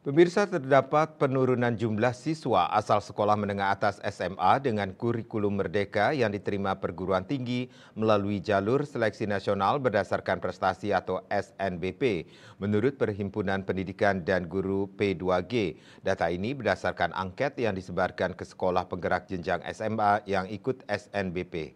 Pemirsa, terdapat penurunan jumlah siswa asal sekolah menengah atas SMA dengan kurikulum merdeka yang diterima perguruan tinggi melalui jalur seleksi nasional berdasarkan prestasi atau SNBP. Menurut Perhimpunan Pendidikan dan Guru P2G, data ini berdasarkan angket yang disebarkan ke sekolah penggerak jenjang SMA yang ikut SNBP.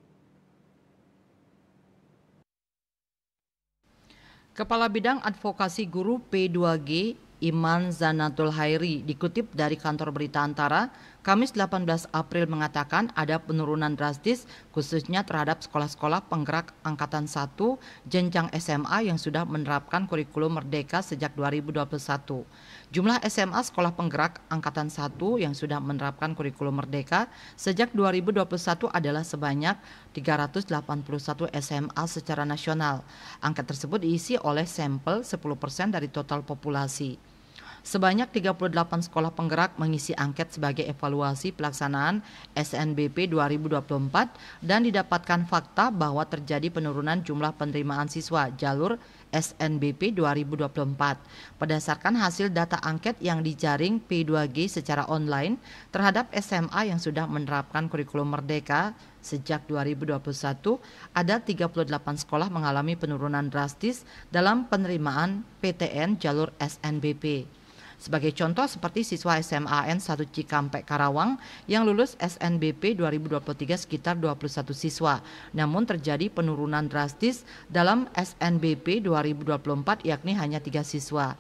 Kepala Bidang Advokasi Guru P2G, Iman Zanatul Hairi, dikutip dari kantor berita Antara, Kamis 18 April mengatakan ada penurunan drastis khususnya terhadap sekolah-sekolah penggerak Angkatan 1 jenjang SMA yang sudah menerapkan kurikulum merdeka sejak 2021. Jumlah SMA sekolah penggerak Angkatan 1 yang sudah menerapkan kurikulum merdeka sejak 2021 adalah sebanyak 381 SMA secara nasional. Angka tersebut diisi oleh sampel 10% dari total populasi. Sebanyak 38 sekolah penggerak mengisi angket sebagai evaluasi pelaksanaan SNBP 2024 dan didapatkan fakta bahwa terjadi penurunan jumlah penerimaan siswa jalur SNBP 2024. Berdasarkan hasil data angket yang dijaring P2G secara online terhadap SMA yang sudah menerapkan kurikulum merdeka sejak 2021, ada 38 sekolah mengalami penurunan drastis dalam penerimaan PTN jalur SNBP. Sebagai contoh seperti siswa SMAN 1 Cikampek Karawang yang lulus SNBP 2023 sekitar 21 siswa. Namun terjadi penurunan drastis dalam SNBP 2024 yakni hanya 3 siswa.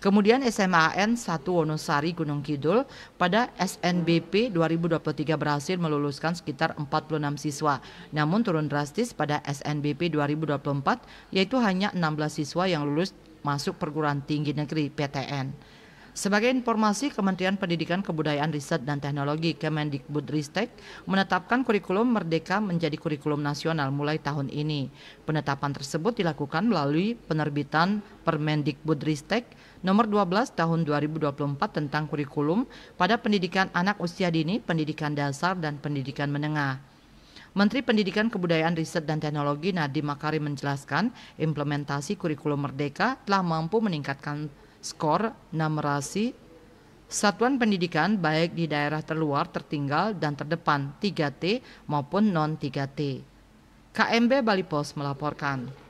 Kemudian SMAN 1 Wonosari Gunung Kidul pada SNBP 2023 berhasil meluluskan sekitar 46 siswa. Namun turun drastis pada SNBP 2024 yaitu hanya 16 siswa yang lulus masuk perguruan tinggi negeri PTN. Sebagai informasi, Kementerian Pendidikan Kebudayaan Riset dan Teknologi Kemendikbudristek menetapkan kurikulum merdeka menjadi kurikulum nasional mulai tahun ini. Penetapan tersebut dilakukan melalui penerbitan Permendikbudristek nomor 12 tahun 2024 tentang kurikulum pada pendidikan anak usia dini, pendidikan dasar, dan pendidikan menengah. Menteri Pendidikan Kebudayaan Riset dan Teknologi Nadiem Makarim menjelaskan implementasi kurikulum merdeka telah mampu meningkatkan skor numerasi satuan pendidikan baik di daerah terluar, tertinggal, dan terdepan 3T maupun non 3T. KMB Bali Pos melaporkan.